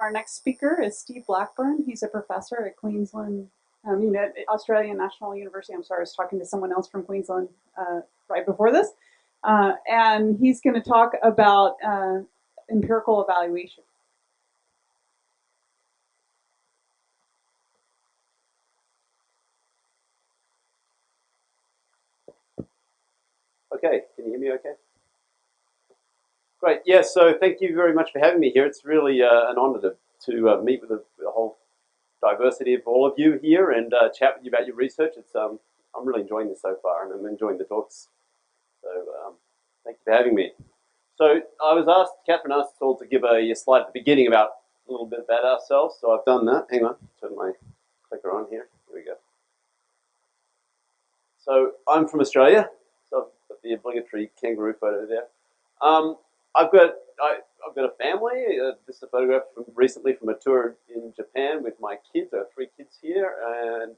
Our next speaker is Steve Blackburn. He's a professor at Queensland, at Australian National University. I'm sorry, I was talking to someone else from Queensland right before this. And he's going to talk about empirical evaluation. Okay, can you hear me okay? Great, yes, so thank you very much for having me here. It's really an honor to meet with the whole diversity of all of you here and chat with you about your research. I'm really enjoying this so far, and I'm enjoying the talks. So thank you for having me. So I was asked, Catherine asked us all to give a slide at the beginning about a little bit about ourselves, so I've done that. Hang on, turn my clicker on here. Here we go. So I'm from Australia, so I've got the obligatory kangaroo photo there. I've got a family. This is a photograph recently from a tour in Japan with my kids. I have 3 kids here, and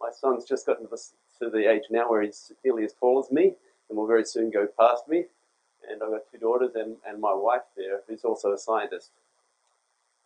my son's just gotten to the age now where he's nearly as tall as me, and will very soon go past me. And I've got 2 daughters and my wife there, who's also a scientist.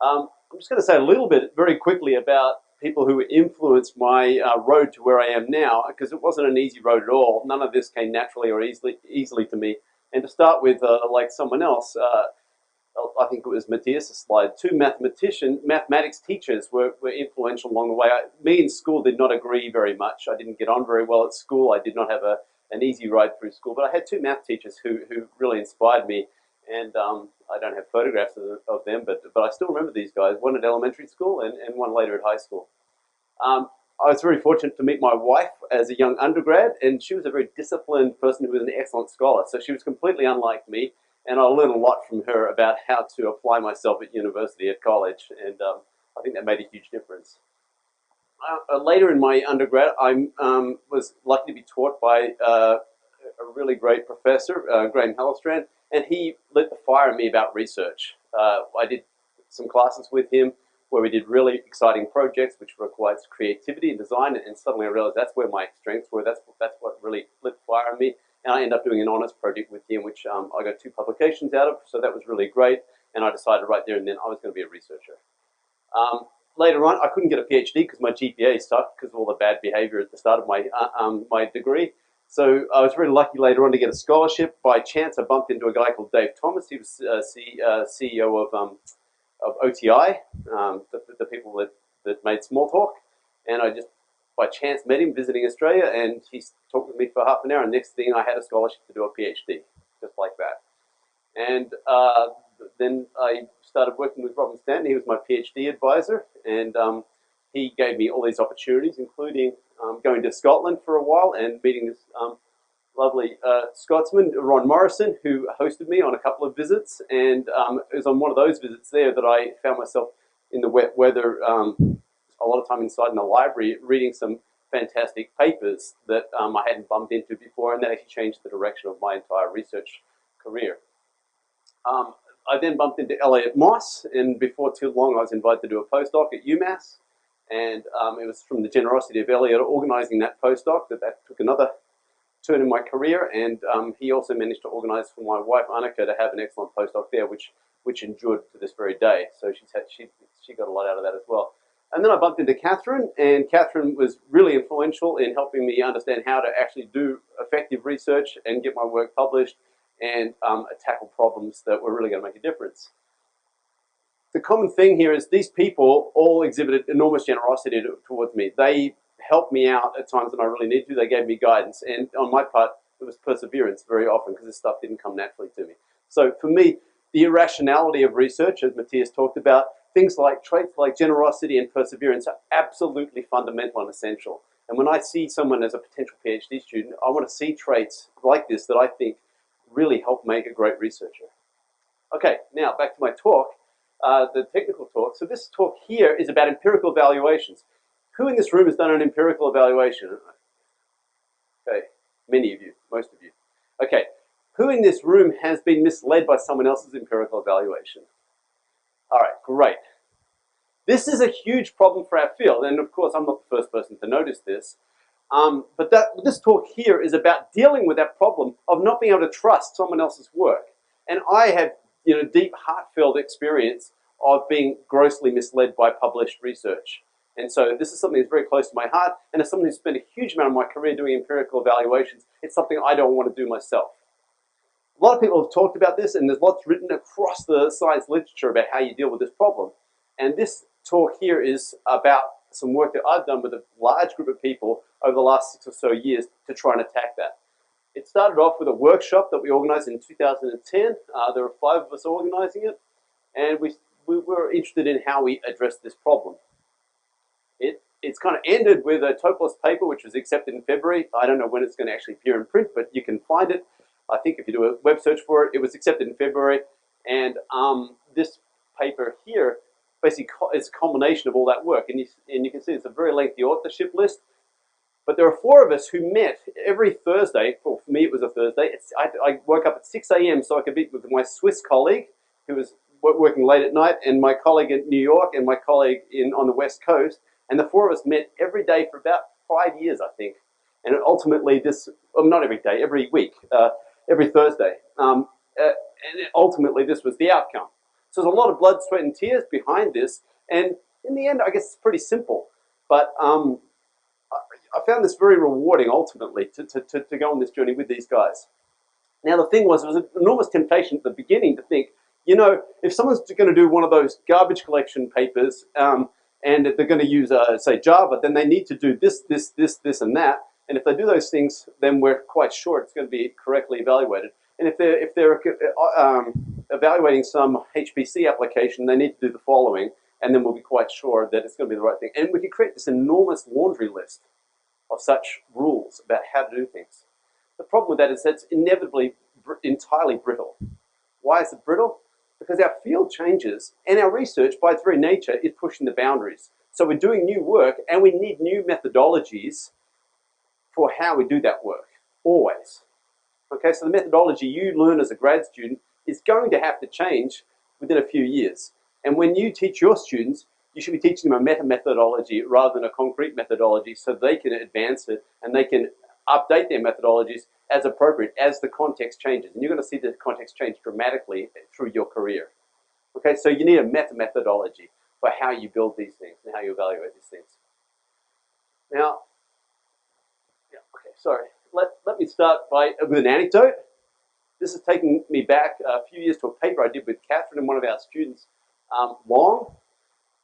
I'm just going to say a little bit, very quickly, about people who influenced my road to where I am now, because it wasn't an easy road at all. None of this came naturally or easily to me. And to start with, like someone else, I think it was Matthias' slide, 2 mathematics teachers were influential along the way. Me in school did not agree very much. I didn't get on very well at school. I did not have an easy ride through school. But I had 2 math teachers who really inspired me. And I don't have photographs of them, but I still remember these guys, one at elementary school and one later at high school. I was very fortunate to meet my wife as a young undergrad, and she was a very disciplined person who was an excellent scholar. So she was completely unlike me, and I learned a lot from her about how to apply myself at university, at college, and I think that made a huge difference. Later in my undergrad, I was lucky to be taught by a really great professor, Graham Hallestrand, and he lit the fire in me about research. I did some classes with him where we did really exciting projects which required creativity and design, and suddenly I realized that's where my strengths were. That's what really lit the fire in me. And I ended up doing an honors project with him, which I got 2 publications out of, so that was really great. And I decided right there and then I was going to be a researcher. Later on, I couldn't get a PhD because my GPA sucked because of all the bad behavior at the start of my degree. So I was very lucky later on to get a scholarship. By chance, I bumped into a guy called Dave Thomas. He was CEO of OTI, the people that made Smalltalk. And I just, by chance, met him visiting Australia, and he talked with me for half an hour, and next thing I had a scholarship to do a PhD, just like that. And then I started working with Robin Stanton. He was my PhD advisor, and he gave me all these opportunities, including going to Scotland for a while and meeting this lovely Scotsman, Ron Morrison, who hosted me on a couple of visits. And it was on one of those visits there that I found myself in the wet weather, a lot of time inside in the library, reading some fantastic papers that I hadn't bumped into before, and that actually changed the direction of my entire research career. I then bumped into Elliot Moss, and before too long I was invited to do a postdoc at UMass. And it was from the generosity of Elliot organizing that postdoc that took another turn in my career, and he also managed to organize for my wife Annika to have an excellent postdoc there, which endured to this very day. So she got a lot out of that as well. And then I bumped into Catherine, and Catherine was really influential in helping me understand how to actually do effective research and get my work published and tackle problems that were really going to make a difference. The common thing here is these people all exhibited enormous generosity towards me. They helped me out at times when I really needed to. They gave me guidance. And on my part, it was perseverance very often because this stuff didn't come naturally to me. So for me, the irrationality of research, as Matthias talked about, things like traits like generosity and perseverance are absolutely fundamental and essential. And when I see someone as a potential PhD student, I want to see traits like this that I think really help make a great researcher. Okay, now back to my talk, the technical talk. So this talk here is about empirical evaluations. Who in this room has done an empirical evaluation? Okay, many of you, most of you. Okay, who in this room has been misled by someone else's empirical evaluation? All right, great. This is a huge problem for our field, and of course I'm not the first person to notice this, but this talk here is about dealing with that problem of not being able to trust someone else's work. And I have deep, heartfelt experience of being grossly misled by published research. And so this is something that's very close to my heart, and as someone who's spent a huge amount of my career doing empirical evaluations, it's something I don't want to do myself. A lot of people have talked about this, and there's lots written across the science literature about how you deal with this problem. And this talk here is about some work that I've done with a large group of people over the last 6 or so years to try and attack that. It started off with a workshop that we organized in 2010. There were 5 of us organizing it, and we were interested in how we address this problem. It's kind of ended with a Topos paper, which was accepted in February. I don't know when it's going to actually appear in print, but you can find it. I think if you do a web search for it, it was accepted in February. And this paper here basically is a combination of all that work. And you can see it's a very lengthy authorship list. But there are 4 of us who met every Thursday. Well, for me, it was a Thursday. I woke up at 6 a.m. so I could meet with my Swiss colleague, who was working late at night, and my colleague in New York, and my colleague on the West Coast. And the 4 of us met every day for about 5 years, I think. And ultimately this, well, not every day, every week, every Thursday. And ultimately this was the outcome. So there's a lot of blood, sweat, and tears behind this. And in the end, I guess it's pretty simple. But I found this very rewarding, ultimately, to go on this journey with these guys. Now, the thing was, it was an enormous temptation at the beginning to think, you know, if someone's going to do one of those garbage collection papers, and if they're going to use, say, Java, then they need to do this, and that. And if they do those things, then we're quite sure it's going to be correctly evaluated. And if they're evaluating some HPC application, they need to do the following, and then we'll be quite sure that it's going to be the right thing. And we could create this enormous laundry list of such rules about how to do things. The problem with that is that it's inevitably entirely brittle. Why is it brittle? Because our field changes, and our research, by its very nature, is pushing the boundaries. So we're doing new work, and we need new methodologies for how we do that work, always. Okay, so the methodology you learn as a grad student is going to have to change within a few years. And when you teach your students, you should be teaching them a meta-methodology rather than a concrete methodology so they can advance it and they can update their methodologies as appropriate as the context changes. And you're going to see the context change dramatically through your career. Okay, so you need a meta-methodology for how you build these things and how you evaluate these things. Now, let me start with an anecdote. This is taking me back a few years to a paper I did with Catherine and one of our students, Long.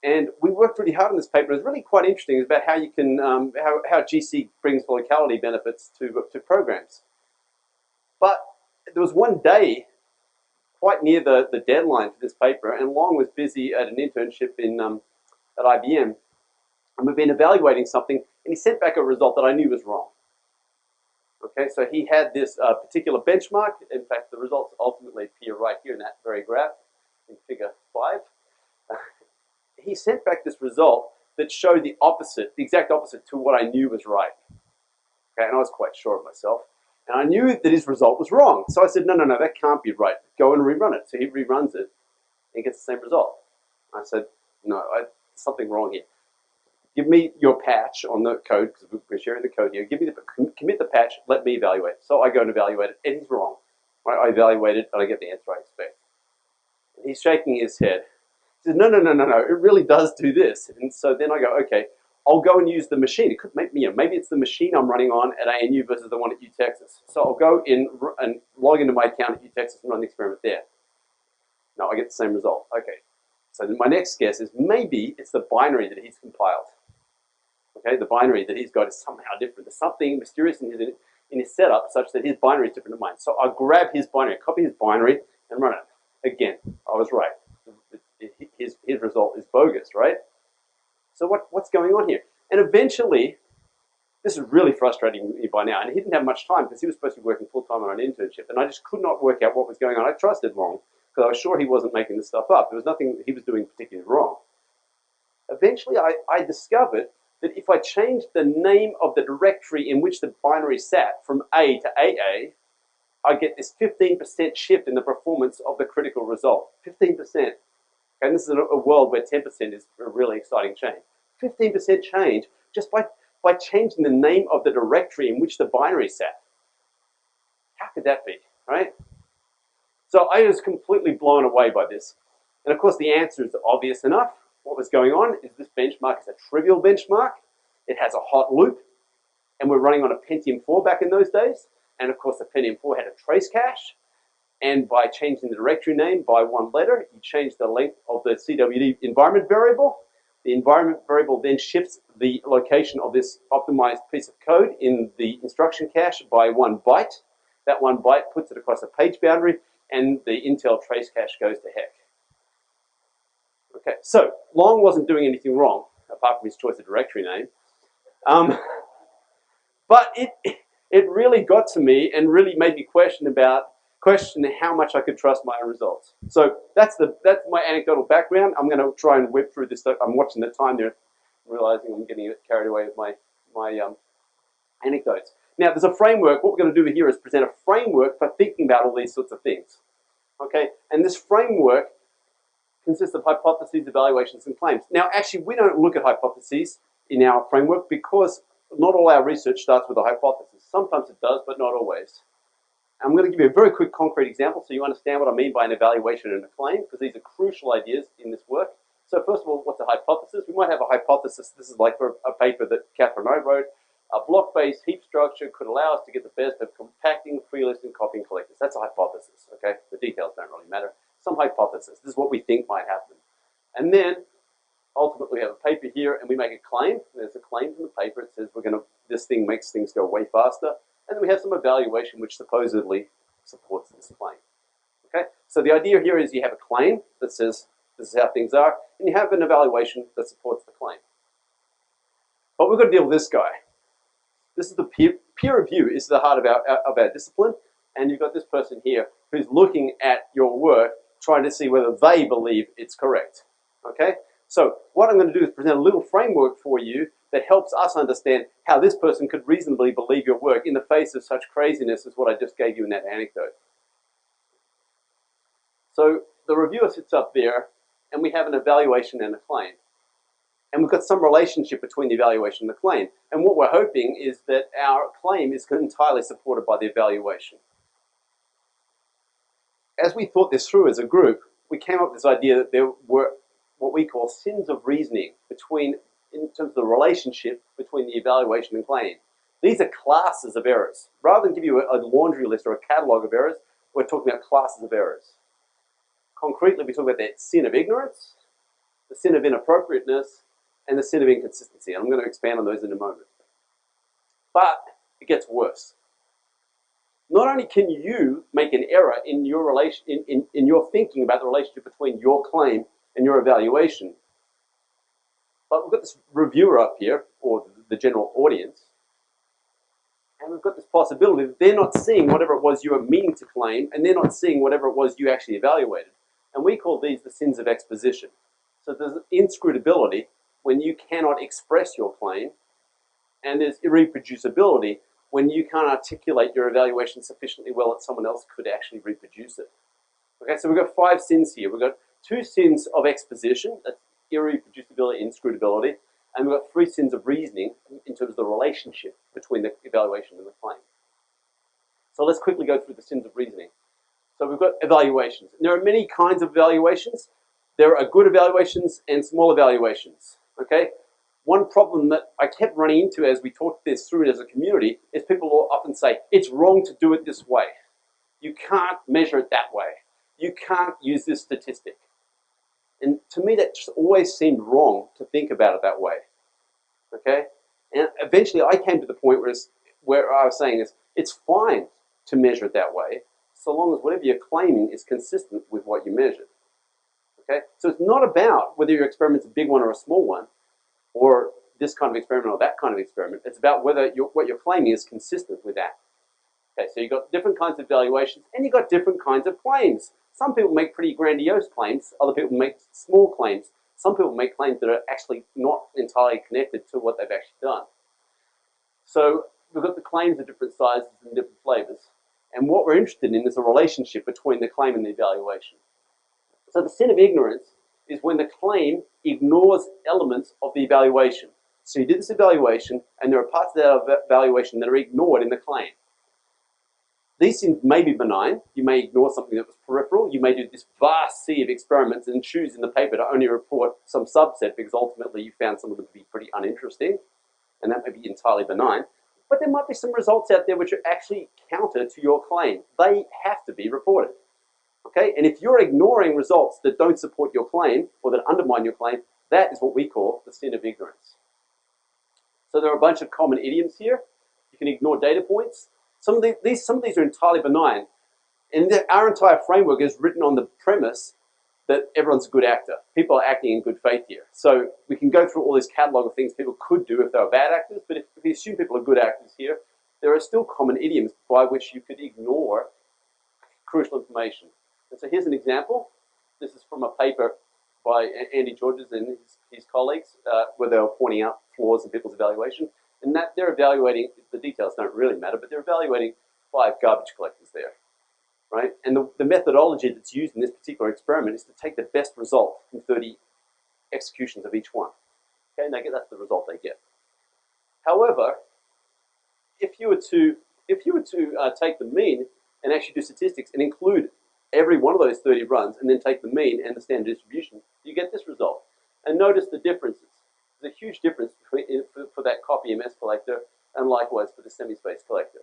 And we worked really hard on this paper. It was really quite interesting. It's about how you can, how GC brings locality benefits to programs. But there was one day, quite near the deadline for this paper, and Long was busy at an internship at IBM, and we've been evaluating something, and he sent back a result that I knew was wrong. Okay, so he had this particular benchmark. In fact, the results ultimately appear right here in that very graph in figure 5. He sent back this result that showed the opposite, the exact opposite to what I knew was right. Okay, and I was quite sure of myself. And I knew that his result was wrong. So I said, no, that can't be right. Go and rerun it. So he reruns it and gets the same result. I said, no, there's something wrong here. Give me your patch on the code, because we're sharing the code here. Give me commit the patch, let me evaluate. So I go and evaluate it, and he's wrong. Right? I evaluate it, and I get the answer I expect. And he's shaking his head. He says, no, it really does do this. And so then I go, okay, I'll go and use the machine. It could make me, maybe it's the machine I'm running on at ANU versus the one at UTexas. So I'll go in and log into my account at UTexas and run the experiment there. No, I get the same result. Okay. So then my next guess is maybe it's the binary that he's compiled. Okay, the binary that he's got is somehow different. There's something mysterious in his setup such that his binary is different than mine. So I'll grab his binary, copy his binary, and run it. Again, I was right. His result is bogus, right? So what's going on here? And eventually, this is really frustrating me by now, and he didn't have much time because he was supposed to be working full-time on an internship, and I just could not work out what was going on. I trusted Long because I was sure he wasn't making this stuff up. There was nothing he was doing particularly wrong. Eventually, I discovered that if I changed the name of the directory in which the binary sat from A to AA, I get this 15% shift in the performance of the critical result. 15%. And this is a world where 10% is a really exciting change. 15% change just by changing the name of the directory in which the binary sat. How could that be, right? So I was completely blown away by this. And of course the answer is obvious enough. What was going on is this benchmark is a trivial benchmark. It has a hot loop, and we're running on a Pentium 4 back in those days. And of course the Pentium 4 had a trace cache. And by changing the directory name by one letter, you change the length of the CWD environment variable. The environment variable then shifts the location of this optimized piece of code in the instruction cache by 1 byte. That 1 byte puts it across a page boundary, and the Intel trace cache goes to heck. Okay, so Long wasn't doing anything wrong, apart from his choice of directory name. But it really got to me and really made me question how much I could trust my own results. So that's my anecdotal background. I'm going to try and whip through this stuff. I'm watching the time there, realizing I'm getting carried away with my anecdotes. Now, there's a framework. What we're going to do here is present a framework for thinking about all these sorts of things. Okay, and this framework consists of hypotheses, evaluations, and claims. Now, actually, we don't look at hypotheses in our framework because not all our research starts with a hypothesis. Sometimes it does, but not always. I'm going to give you a very quick concrete example so you understand what I mean by an evaluation and a claim, because these are crucial ideas in this work. So first of all, what's a hypothesis? We might have a hypothesis. This is like for a paper that Catherine and I wrote. A block-based heap structure could allow us to get the best of compacting, free-listing, copying collectors. That's a hypothesis, okay? The details don't really matter. Some hypothesis. This is what we think might happen. And then, ultimately, we have a paper here, and we make a claim. There's a claim from the paper. It says this thing makes things go way faster. And then we have some evaluation which supposedly supports this claim. Okay? So the idea here is you have a claim that says this is how things are, and you have an evaluation that supports the claim. But we've got to deal with this guy. This is the peer review is the heart of our discipline, and you've got this person here who's looking at your work, trying to see whether they believe it's correct. Okay? So what I'm going to do is present a little framework for you that helps us understand how this person could reasonably believe your work in the face of such craziness as what I just gave you in that anecdote. So the reviewer sits up there, and we have an evaluation and a claim. And we've got some relationship between the evaluation and the claim. And what we're hoping is that our claim is entirely supported by the evaluation. As we thought this through as a group, we came up with this idea that there were what we call sins of reasoning in terms of the relationship between the evaluation and claim. These are classes of errors. Rather than give you a laundry list or a catalog of errors, we're talking about classes of errors. Concretely, we talk about the sin of ignorance, the sin of inappropriateness, and the sin of inconsistency. And I'm going to expand on those in a moment. But it gets worse. Not only can you make an error in your in your thinking about the relationship between your claim and your evaluation, but we've got this reviewer up here, or the general audience, and we've got this possibility that they're not seeing whatever it was you were meaning to claim, and they're not seeing whatever it was you actually evaluated. And we call these the sins of exposition. So there's inscrutability when you cannot express your claim, and there's irreproducibility when you can't articulate your evaluation sufficiently well that someone else could actually reproduce it. Okay, so we've got 5 sins here. We've got 2 sins of exposition, that's irreproducibility, inscrutability, and we've got 3 sins of reasoning in terms of the relationship between the evaluation and the claim. So let's quickly go through the sins of reasoning. So we've got evaluations. And there are many kinds of evaluations. There are good evaluations and small evaluations. Okay? One problem that I kept running into as we talked this through as a community is people will often say, it's wrong to do it this way. You can't measure it that way. You can't use this statistic. And to me, that just always seemed wrong to think about it that way. Okay? And eventually I came to the point where I was saying it's fine to measure it that way, so long as whatever you're claiming is consistent with what you measured. Okay? So it's not about whether your experiment's a big one or a small one, or this kind of experiment or that kind of experiment. It's about whether what you're claiming is consistent with that. Okay, so you've got different kinds of evaluations, and you've got different kinds of claims. Some people make pretty grandiose claims, other people make small claims. Some people make claims that are actually not entirely connected to what they've actually done. So we've got the claims of different sizes and different flavors. And what we're interested in is a relationship between the claim and the evaluation. So the sin of ignorance is when the claim ignores elements of the evaluation. So you did this evaluation, and there are parts of that evaluation that are ignored in the claim. These things may be benign. You may ignore something that was peripheral. You may do this vast sea of experiments and choose in the paper to only report some subset because ultimately you found some of them to be pretty uninteresting, and that may be entirely benign. But there might be some results out there which are actually counter to your claim. They have to be reported. Okay? And if you're ignoring results that don't support your claim or that undermine your claim, that is what we call the sin of ignorance. So there are a bunch of common idioms here. You can ignore data points. Some of these are entirely benign. And our entire framework is written on the premise that everyone's a good actor. People are acting in good faith here. So we can go through all this catalog of things people could do if they were bad actors, but if we assume people are good actors here, there are still common idioms by which you could ignore crucial information. And so here's an example. This is from a paper by Andy Georges and his colleagues where they were pointing out flaws in people's evaluation. And that they're evaluating, the details don't really matter, but they're evaluating 5 garbage collectors there. Right? And the methodology that's used in this particular experiment is to take the best result from 30 executions of each one. Okay, and that's the result they get. However, if you were to take the mean and actually do statistics and include every one of those 30 runs and then take the mean and the standard distribution, you get this result. And notice the differences. There's a huge difference between, for that copy MS collector and likewise for the semi-space collector.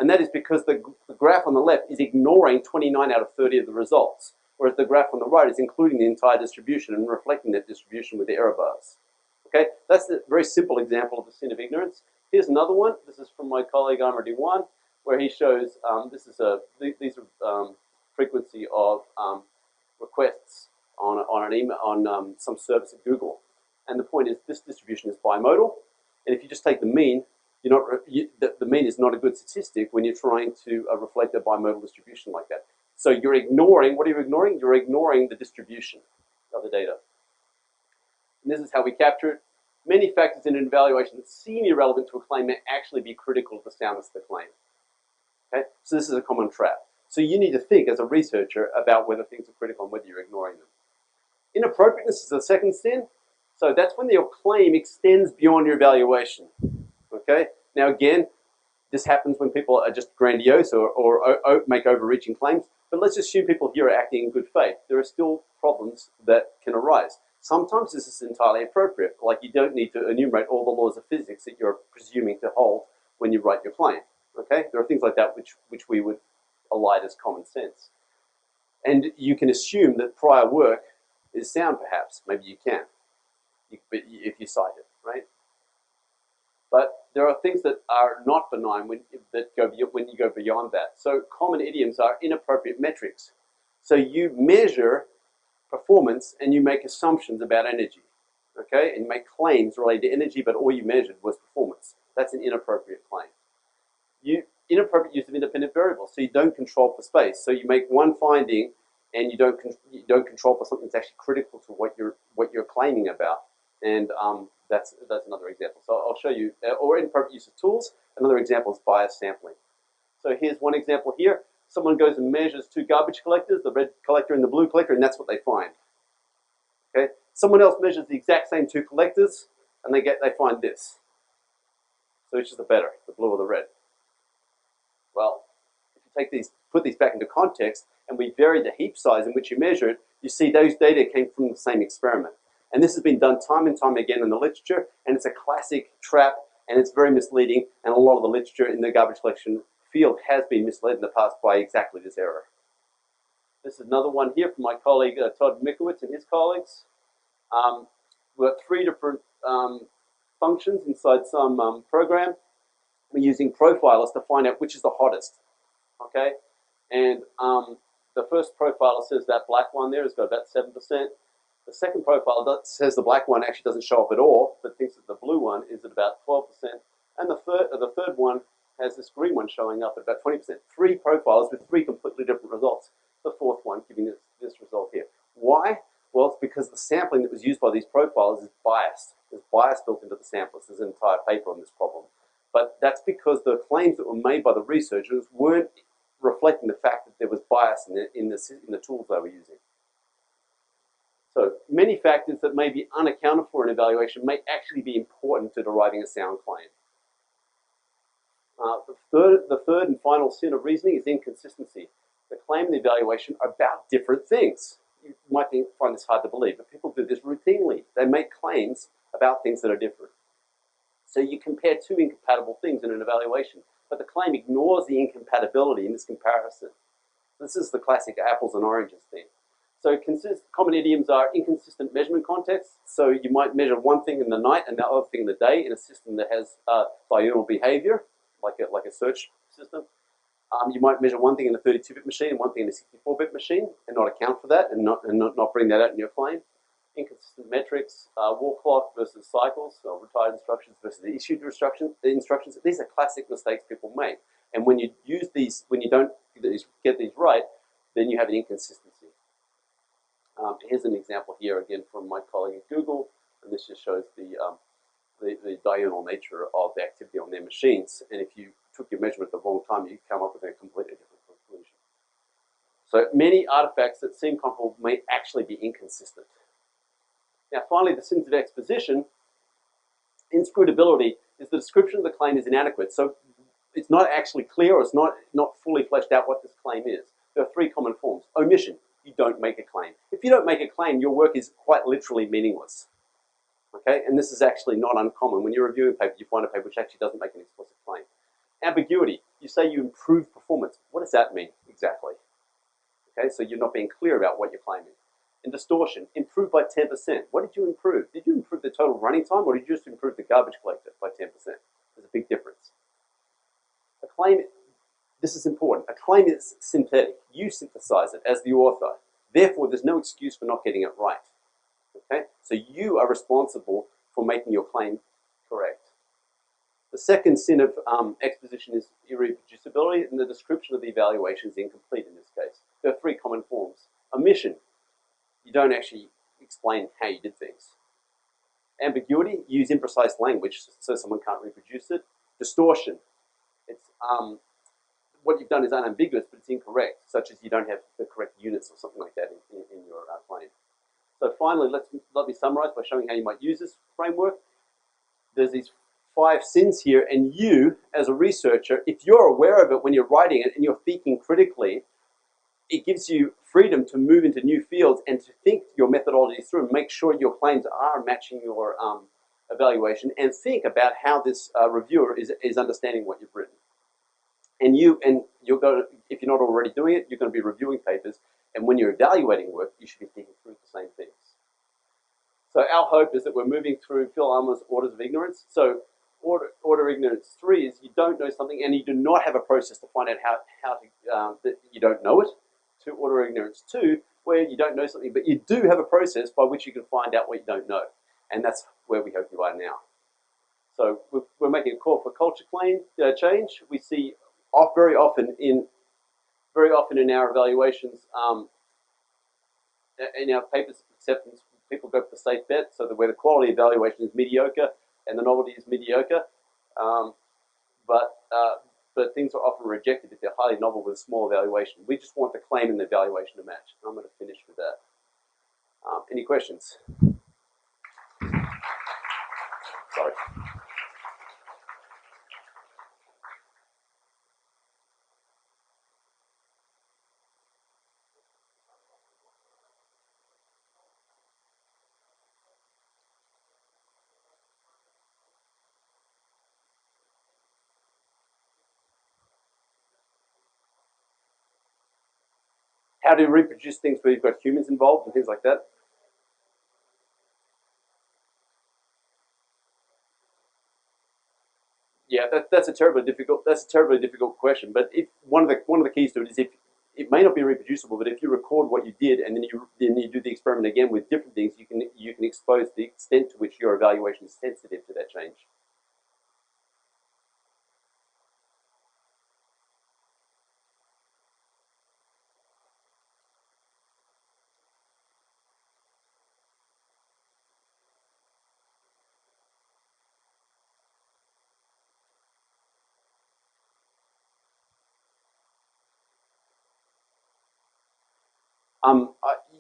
And that is because the graph on the left is ignoring 29 out of 30 of the results, whereas the graph on the right is including the entire distribution and reflecting that distribution with the error bars. Okay, that's a very simple example of the sin of ignorance. Here's another one. This is from my colleague Amr Diwan, where he shows these are frequency of requests on an email on some service at Google, and the point is this distribution is bimodal, and if you just take the mean. The mean is not a good statistic when you're trying to reflect a bimodal distribution like that. So you're ignoring, what are you ignoring? You're ignoring the distribution of the data. And this is how we capture it. Many factors in an evaluation that seem irrelevant to a claim may actually be critical to the soundness of the claim. Okay? So this is a common trap. So you need to think as a researcher about whether things are critical and whether you're ignoring them. Inappropriateness is the second sin. So that's when your claim extends beyond your evaluation. Okay. Now again, this happens when people are just grandiose or make overreaching claims. But let's assume people here are acting in good faith. There are still problems that can arise. Sometimes this is entirely appropriate. Like you don't need to enumerate all the laws of physics that you're presuming to hold when you write your claim. Okay. There are things like that which we would elide as common sense. And you can assume that prior work is sound. Perhaps maybe you can, if you cite it, right? But there are things that are not benign when you go beyond that. So common idioms are inappropriate metrics. So you measure performance and you make assumptions about energy, okay? And you make claims related to energy, but all you measured was performance. That's an inappropriate claim. Inappropriate use of independent variables. So you don't control for space. So you make one finding and you don't control for something that's actually critical to what you're claiming about. And that's another example. So I'll show you, or inappropriate use of tools. Another example is bias sampling. So here's one example here. Someone goes and measures 2 garbage collectors, the red collector and the blue collector, and that's what they find. Okay. Someone else measures the exact same 2 collectors, and they find this. So which is the better, the blue or the red? Well, if you take these, put these back into context, and we vary the heap size in which you measure it, you see those data came from the same experiment. And this has been done time and time again in the literature, and it's a classic trap, and it's very misleading, and a lot of the literature in the garbage collection field has been misled in the past by exactly this error. This is another one here from my colleague Todd Mikowitz and his colleagues. We've got 3 different functions inside some program. We're using profilers to find out which is the hottest, okay? And the first profiler says that black one there has got about 7%. The second profiler says the black one actually doesn't show up at all, but thinks that the blue one is at about 12%. And the third one has this green one showing up at about 20%. 3 profilers with 3 completely different results. The fourth one giving this result here. Why? Well, it's because the sampling that was used by these profilers is biased. There's bias built into the samplers. There's an entire paper on this problem. But that's because the claims that were made by the researchers weren't reflecting the fact that there was bias in the tools they were using. So many factors that may be unaccounted for in evaluation may actually be important to deriving a sound claim. The third and final sin of reasoning is inconsistency. The claim and the evaluation are about different things. You might find this hard to believe, but people do this routinely. They make claims about things that are different. So you compare two incompatible things in an evaluation, but the claim ignores the incompatibility in this comparison. This is the classic apples and oranges thing. So common idioms are inconsistent measurement contexts. So you might measure one thing in the night and the other thing in the day in a system that has diurnal behavior, like a search system. You might measure one thing in a 32-bit machine and one thing in a 64-bit machine and not account for that and not bring that out in your claim. Inconsistent metrics, wall clock versus cycles, so retired instructions versus the issued instructions. These are classic mistakes people make. And when you use these, when you don't get these right, then you have an inconsistency. Here's an example here again from my colleague at Google, and this just shows the diurnal nature of the activity on their machines. And if you took your measurement at the wrong time, you come up with a completely different conclusion. So many artifacts that seem comparable may actually be inconsistent. Now, finally, the sins of exposition. Inscrutability is the description of the claim is inadequate. So it's not actually clear, or it's not fully fleshed out what this claim is. There are three common forms. Omission. You don't make a claim. If you don't make a claim, your work is quite literally meaningless. Okay, and this is actually not uncommon. When you're reviewing a paper, you find a paper which actually doesn't make an explicit claim. Ambiguity. You say you improve performance. What does that mean exactly? Okay, so you're not being clear about what you're claiming. And distortion. Improve by 10%. What did you improve? Did you improve the total running time, or did you just improve the garbage collector by 10%? There's a big difference. A claim. This is important. A claim is synthetic. You synthesize it as the author. Therefore, there's no excuse for not getting it right. Okay? So you are responsible for making your claim correct. The second sin of exposition is irreproducibility, and the description of the evaluation is incomplete in this case. There are three common forms. Omission. You don't actually explain how you did things. Ambiguity. You use imprecise language so someone can't reproduce it. Distortion. It's what you've done is unambiguous, but it's incorrect, such as you don't have the correct units or something like that in your claim. So finally, let me summarize by showing how you might use this framework. There's these 5 sins here, and you, as a researcher, if you're aware of it when you're writing it and you're thinking critically, it gives you freedom to move into new fields and to think your methodology through and make sure your claims are matching your evaluation, and think about how this reviewer is understanding what you've written. And you're going to, if you're not already doing it, you're going to be reviewing papers, and when you're evaluating work, you should be thinking through the same things. So our hope is that we're moving through Phil Almer's orders of ignorance. So order ignorance 3 is you don't know something and you do not have a process to find out how to, that you don't know it. To order ignorance 2, where you don't know something, but you do have a process by which you can find out what you don't know. And that's where we hope you are now. So we're making a call for culture change. We see very often in our evaluations, in our papers acceptance, people go for the safe bet, so that where the quality evaluation is mediocre and the novelty is mediocre, but things are often rejected if they're highly novel with a small evaluation. We just want the claim and the evaluation to match. I'm going to finish with that. Any questions? Sorry. How to reproduce things where you've got humans involved and things like that. Yeah, that's a terribly difficult question. But if one of the keys to it is if it may not be reproducible, but if you record what you did and then you do the experiment again with different things, you can expose the extent to which your evaluation is sensitive to that change.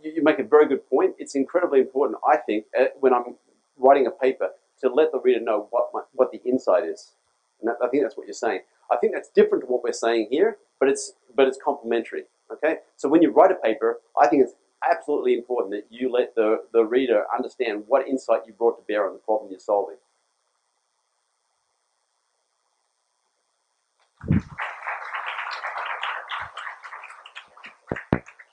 You make a very good point. It's incredibly important, I think, when I'm writing a paper, to let the reader know what the insight is. And I think that's what you're saying. I think that's different to what we're saying here, but it's complementary. Okay, so when you write a paper, I think it's absolutely important that you let the reader understand what insight you brought to bear on the problem you're solving.